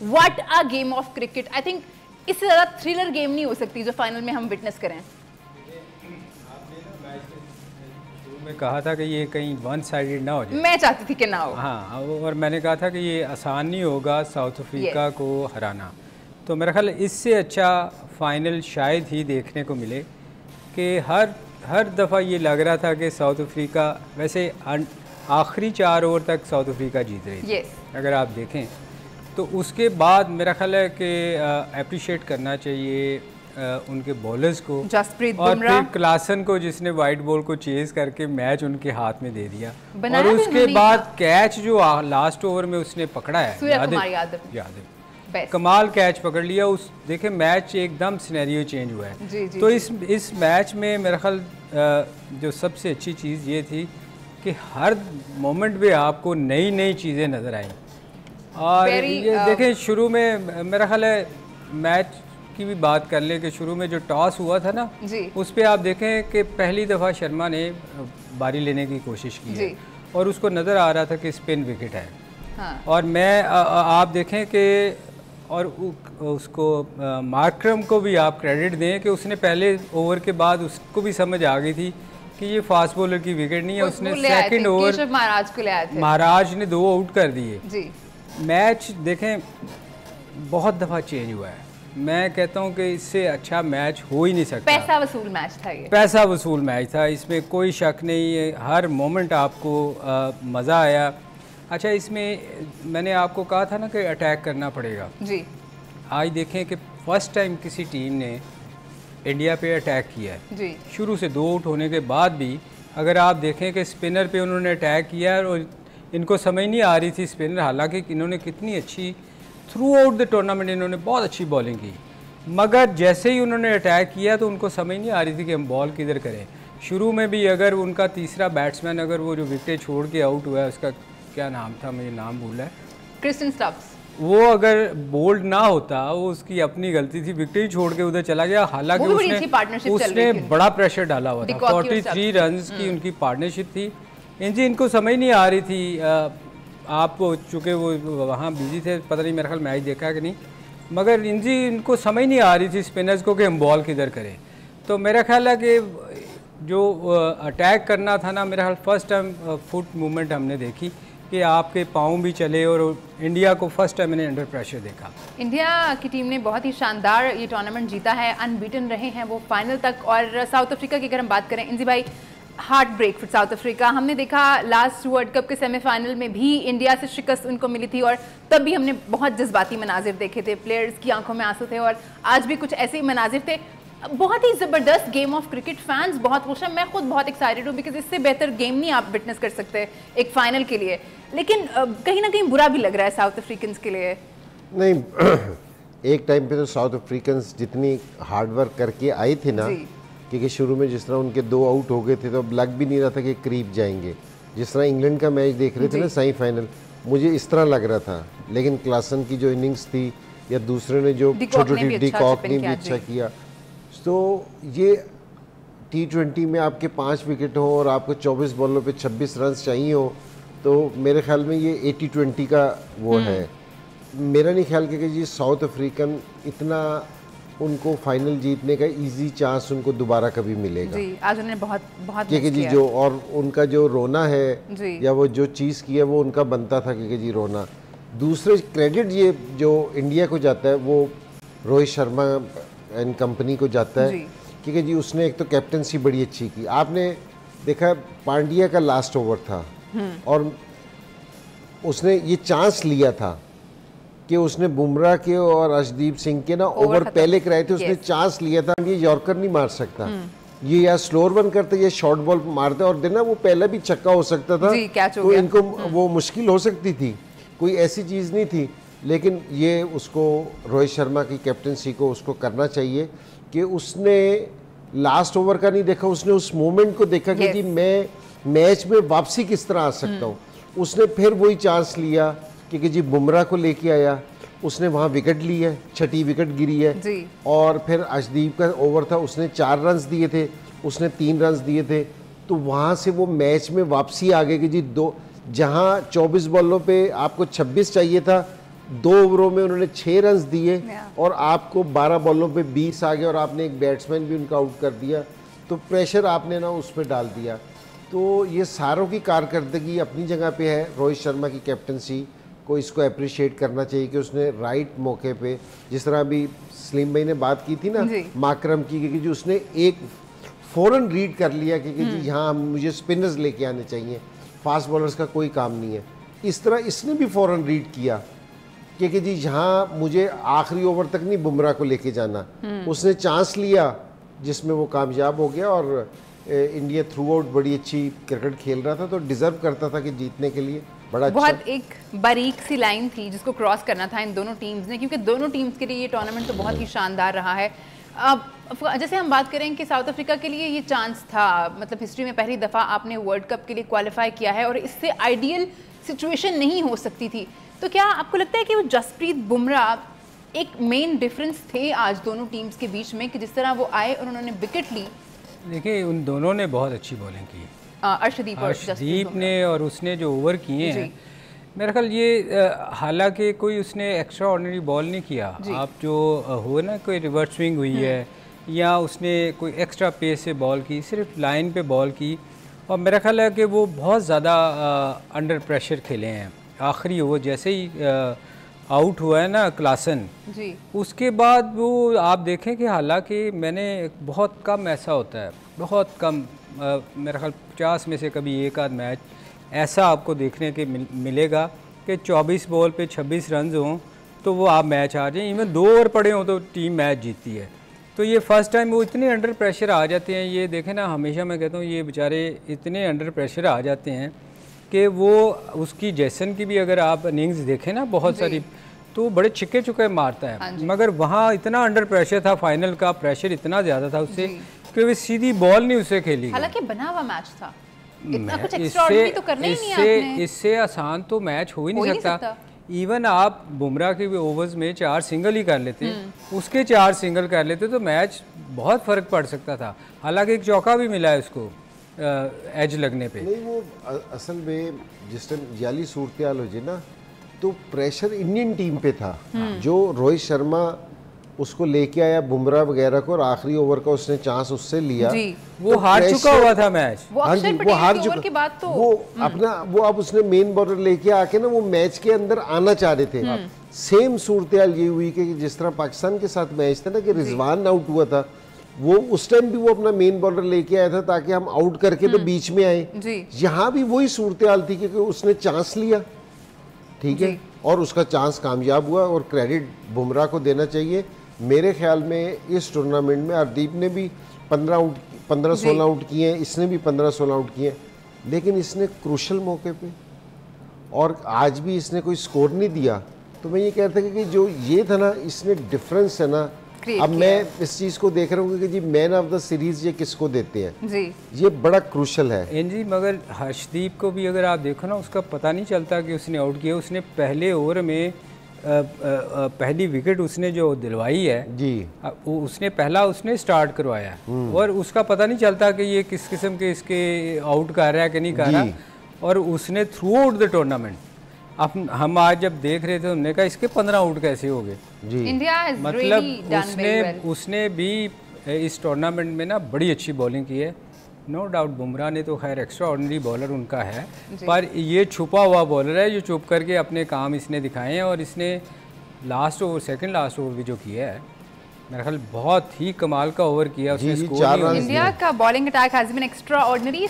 What a game of cricket. I think इससे ज़्यादा thriller game नहीं हो सकती जो फाइनल में हम विटनेस करें। मैं कहा था कि ये कहीं वन साइडेड ना हो जाए, मैं चाहती थी कि ना हो। हाँ, और मैंने कहा था कि ये आसान नहीं होगा साउथ अफ्रीका को हराना। तो मेरा ख्याल इससे अच्छा फाइनल शायद ही देखने को मिले कि हर दफ़ा ये लग रहा था कि साउथ अफ्रीका, वैसे आखिरी 4 ओवर तक साउथ अफ्रीका जीत रही थी अगर आप देखें, तो उसके बाद मेरा ख्याल है कि अप्रिशिएट करना चाहिए उनके बॉलर्स को, जसप्रीत और बुमराह, फिर क्लासन को जिसने वाइट बॉल को चेज करके मैच उनके हाथ में दे दिया, और उसके बाद कैच जो लास्ट ओवर में उसने पकड़ा है, यादव कमाल कैच पकड़ लिया। उस देखे मैच एकदम सिनेरियो चेंज हुआ है। तो इस मैच में मेरा ख्याल जो सबसे अच्छी चीज़ ये थी कि हर मोमेंट में आपको नई नई चीज़ें नज़र आई। और ये देखें शुरू में मेरा ख्याल है मैच की भी बात कर ले कि शुरू में जो टॉस हुआ था ना, उस पर आप देखें कि पहली दफ़ा शर्मा ने बारी लेने की कोशिश की है और उसको नज़र आ रहा था कि स्पिन विकेट है। हाँ। और मैं आप देखें कि और उसको मार्करम को भी आप क्रेडिट दें कि उसने पहले ओवर के बाद उसको भी समझ आ गई थी कि ये फास्ट बॉलर की विकेट नहीं है। उसने सेकंड ओवर महाराज ने 2 आउट कर दिए। मैच देखें बहुत दफ़ा चेंज हुआ है। मैं कहता हूं कि इससे अच्छा मैच हो ही नहीं सकता। पैसा वसूल मैच था ये, पैसा वसूल मैच था, इसमें कोई शक नहीं है। हर मोमेंट आपको मज़ा आया। अच्छा, इसमें मैंने आपको कहा था ना कि अटैक करना पड़ेगा जी। आज देखें कि फर्स्ट टाइम किसी टीम ने इंडिया पे अटैक किया है जी। शुरू से 2 आउट होने के बाद भी अगर आप देखें कि स्पिनर पे उन्होंने अटैक किया है और इनको समझ नहीं आ रही थी स्पिनर, हालांकि इन्होंने कितनी अच्छी थ्रू आउट द टूर्नामेंट इन्होंने बहुत अच्छी बॉलिंग की, मगर जैसे ही उन्होंने अटैक किया तो उनको समझ नहीं आ रही थी कि हम बॉल किधर करें। शुरू में भी अगर उनका तीसरा बैट्समैन अगर वो जो विकेट छोड़ के आउट हुआ है, उसका क्या नाम था, मुझे नाम भूला है, क्रिस्टन स्टब्स, वो अगर बोल्ड ना होता, वो उसकी अपनी गलती थी, विकेट ही छोड़ के उधर चला गया। हालांकि उसने बड़ा प्रेशर डाला हुआ था। 43 रन की उनकी पार्टनरशिप थी। इनको समझ नहीं आ रही थी। आप चूँकि वो वहाँ बिजी थे, पता नहीं मेरा ख्याल मैच देखा कि नहीं, मगर इनको समझ नहीं आ रही थी स्पिनर्स को कि हम बॉल किधर करें। तो मेरा ख्याल है कि जो अटैक करना था ना, मेरा ख्याल फर्स्ट टाइम फुट मूवमेंट हमने देखी कि आपके पाँव भी चले, और इंडिया को फर्स्ट टाइम मैंने अंडर प्रेशर देखा। इंडिया की टीम ने बहुत ही शानदार ये टूर्नामेंट जीता है, अनबीटन रहे हैं वो फाइनल तक। और साउथ अफ्रीका की अगर हम बात करें, इंजी भाई, heart break for South Africa. हमने देखा लास्ट वर्ल्ड कप के सेमीफाइनल में भी इंडिया से शिकस्त उनको मिली थी और तब भी हमने बहुत जज्बाती मनाजिर देखे थे, प्लेयर्स की आंखों में आंसू थे, और आज भी कुछ ऐसे ही मनाजिर थे। बहुत ही ज़बरदस्त गेम ऑफ क्रिकेट, फैंस बहुत खुश हैं, मैं खुद बहुत एक्साइटेड हूँ, बिकॉज इससे बेहतर गेम नहीं आप विटनेस कर सकते एक फाइनल के लिए। लेकिन कहीं ना कहीं बुरा भी लग रहा है साउथ अफ्रीकन्स के लिए। नहीं, एक टाइम पे तो साउथ अफ्रीकन्स जितनी हार्डवर्क करके आई थी ना, क्योंकि शुरू में जिस तरह उनके 2 आउट हो गए थे तो अब लग भी नहीं रहा था कि करीब जाएंगे। जिस तरह इंग्लैंड का मैच देख रहे थे ना सेमीफाइनल, मुझे इस तरह लग रहा था। लेकिन क्लासन की जो इनिंग्स थी या दूसरे ने जो छोटी डिकॉक ने भी अच्छा किया, तो ये T20 में आपके 5 विकेट हो और आपको 24 बॉलों पे 26 रन चाहिए हो, तो मेरे ख्याल में ये 80-20 का वो है। मेरा नहीं ख्याल कि जी साउथ अफ्रीकन इतना उनको फाइनल जीतने का इजी चांस उनको दोबारा कभी मिलेगा जी। आज उन्होंने बहुत क्योंकि जी जो और उनका जो रोना है या वो जो चीज़ की है वो उनका बनता था, क्योंकि जी रोना। दूसरे क्रेडिट ये जो इंडिया को जाता है वो रोहित शर्मा एंड कंपनी को जाता है, क्योंकि जी उसने एक तो कैप्टनसी बड़ी अच्छी की। आपने देखा पांड्या का लास्ट ओवर था और उसने ये चांस लिया था कि उसने बुमराह के और अर्शदीप सिंह के ना ओवर पहले कराए थे, उसने चांस लिया था ये यॉर्कर नहीं मार सकता, ये या स्लोअर वन करता या शॉर्ट बॉल मारता, और देना वो पहला भी छक्का हो सकता था, तो इनको वो मुश्किल हो सकती थी, कोई ऐसी चीज़ नहीं थी। लेकिन ये उसको रोहित शर्मा की कैप्टनसी को उसको करना चाहिए कि उसने लास्ट ओवर का नहीं देखा, उसने उस मोमेंट को देखा कि जी मैं मैच में वापसी किस तरह आ सकता हूँ। उसने फिर वही चांस लिया क्योंकि जी बुमराह को लेके आया, उसने वहाँ विकेट ली है, 6ठी विकेट गिरी है जी। और फिर अर्शदीप का ओवर था, उसने 4 रन दिए थे, उसने 3 रन दिए थे, तो वहाँ से वो मैच में वापसी आ गई कि जी जहाँ 24 बॉलों पे आपको 26 चाहिए था, 2 ओवरों में उन्होंने 6 रन दिए और आपको 12 बॉलों पे 20 आ गए और आपने एक बैट्समैन भी उनका आउट कर दिया, तो प्रेशर आपने ना उस पर डाल दिया। तो ये सारों की कारकर्दगी अपनी जगह पे है। रोहित शर्मा की कैप्टनसी को इसको अप्रिशिएट करना चाहिए कि उसने राइट मौके पे, जिस तरह अभी सलीम भाई ने बात की थी ना माकरम की, कि जो उसने एक फ़ौरन रीड कर लिया कि जी यहाँ मुझे स्पिनर्स लेके आने चाहिए, फास्ट बॉलर्स का कोई काम नहीं है। इस तरह इसने भी फ़ौरन रीड किया कि जी यहाँ मुझे आखिरी ओवर तक नहीं बुमराह को लेके जाना। उसने चांस लिया जिसमें वो कामयाब हो गया और इंडिया थ्रू आउट बड़ी अच्छी क्रिकेट खेल रहा था, तो डिज़र्व करता था कि जीतने के लिए। बड़ा बहुत अच्छा एक बारीक सी लाइन थी जिसको क्रॉस करना था इन दोनों टीम्स ने, क्योंकि दोनों टीम्स के लिए ये टूर्नामेंट तो बहुत ही शानदार रहा है। अब जैसे हम बात करें कि साउथ अफ्रीका के लिए ये चांस था, मतलब हिस्ट्री में पहली दफ़ा आपने वर्ल्ड कप के लिए क्वालिफाई किया है और इससे आइडियल सिचुएशन नहीं हो सकती थी। तो क्या आपको लगता है कि वो जसप्रीत बुमराह एक मेन डिफरेंस थे आज दोनों टीम्स के बीच में, कि जिस तरह वो आए और उन्होंने विकेट ली? देखिए उन दोनों ने बहुत अच्छी बॉलिंग की, अर्शदीप ने, और उसने जो ओवर किए हैं मेरा ख्याल ये हालांकि कोई उसने एक्स्ट्रा ऑर्डिनरी बॉल नहीं किया। आप जो हुआ ना कोई रिवर्स स्विंग हुई है या उसने कोई एक्स्ट्रा पेस से बॉल की, सिर्फ लाइन पे बॉल की, और मेरा ख्याल है कि वो बहुत ज़्यादा अंडर प्रेशर खेले हैं। आखिरी ओवर जैसे ही आउट हुआ है ना क्लासन जी, उसके बाद वो आप देखें कि हालांकि मैंने बहुत कम ऐसा होता है, बहुत कम मेरा ख्याल 50 में से कभी एक आध मैच ऐसा आपको देखने के मिलेगा कि 24 बॉल पे 26 रन हों तो वो आप मैच आ जाएं, इवन 2 ओवर पड़े हों तो टीम मैच जीतती है। तो ये फर्स्ट टाइम वो इतने अंडर प्रेशर आ जाते हैं। ये देखें ना, हमेशा मैं कहता हूँ ये बेचारे इतने अंडर प्रेशर आ जाते हैं कि वो उसकी जैसन की भी अगर आप इनिंग्स देखें ना बहुत सारी, तो बड़े छिक्के चुके मारता है, मगर वहाँ इतना अंडर प्रेशर था, फाइनल का प्रेशर इतना ज़्यादा था उससे कि वो सीधी बॉल नहीं उसे खेली। हालांकि बना हुआ मैच था, इतना कुछ एक्स्ट्राऑर्डिनरी तो करना ही नहीं आपने। इससे आसान तो मैच हो ही नहीं सकता। इवन आप बुमराह के भी ओवर्स में 4 सिंगल ही कर लेते, उसके 4 सिंगल कर लेते तो मैच बहुत फ़र्क पड़ सकता था। हालांकि एक चौका भी मिला है उसको एज लगने पे। नहीं, वो असल में जिस टाइम जाली सूरत हाल हो जाए ना, तो प्रेशर इंडियन टीम पे था। जो रोहित शर्मा उसको लेके आया बुमराह वगैरह को और आखिरी ओवर का उसने चांस उससे लिया जी। वो तो हार चुका हुआ था मैच। हाँ जी, वो हार चुका के बाद तो वो अपना वो अब उसने मेन बॉलर लेके आके ना वो मैच के अंदर आना चाह रहे थे। सेम सूरत हाल ये हुई कि जिस तरह पाकिस्तान के साथ मैच था ना कि रिजवान आउट हुआ था, वो उस टाइम भी वो अपना मेन बॉलर लेके आया था ताकि हम आउट करके तो बीच में आए। यहाँ भी वही सूरत हाल थी क्योंकि उसने चांस लिया, ठीक है, और उसका चांस कामयाब हुआ और क्रेडिट बुमराह को देना चाहिए। मेरे ख्याल में इस टूर्नामेंट में हरदीप ने भी 15-16 आउट किए हैं, इसने भी 15-16 आउट किए हैं, लेकिन इसने क्रूशल मौके पे और आज भी इसने कोई स्कोर नहीं दिया। तो मैं ये कहता कि जो ये था ना, इसने डिफरेंस है ना, अब मैं इस चीज़ को देख रहा हूँ कि जी मैन ऑफ द सीरीज़ ये किसको देते हैं जी, ये बड़ा क्रूशल है जी। मगर हर्षदीप को भी अगर आप देखो ना, उसका पता नहीं चलता कि उसने आउट किया। उसने पहले ओवर में पहली विकेट उसने जो दिलवाई है जी, उसने पहला उसने स्टार्ट करवाया और उसका पता नहीं चलता कि ये किस किस्म के इसके आउट कर रहा है कि नहीं कर रहा। और उसने थ्रू आउट द टूर्नामेंट, अब हम आज जब देख रहे थे हमने कहा इसके 15 आउट कैसे हो गए जी। मतलब उसने भी इस टूर्नामेंट में ना बड़ी अच्छी बॉलिंग की है। नो डाउट बुमराह ने तो खैर एक्स्ट्रा ऑर्डिनरी बॉलर उनका है, पर ये छुपा हुआ बॉलर है जो चुप करके अपने काम इसने दिखाए हैं। और इसने last over, second last over भी जो किया है, मेरा ख्याल बहुत ही कमाल का ओवर किया उसने। इंडिया का bowling attack has been extra ordinary.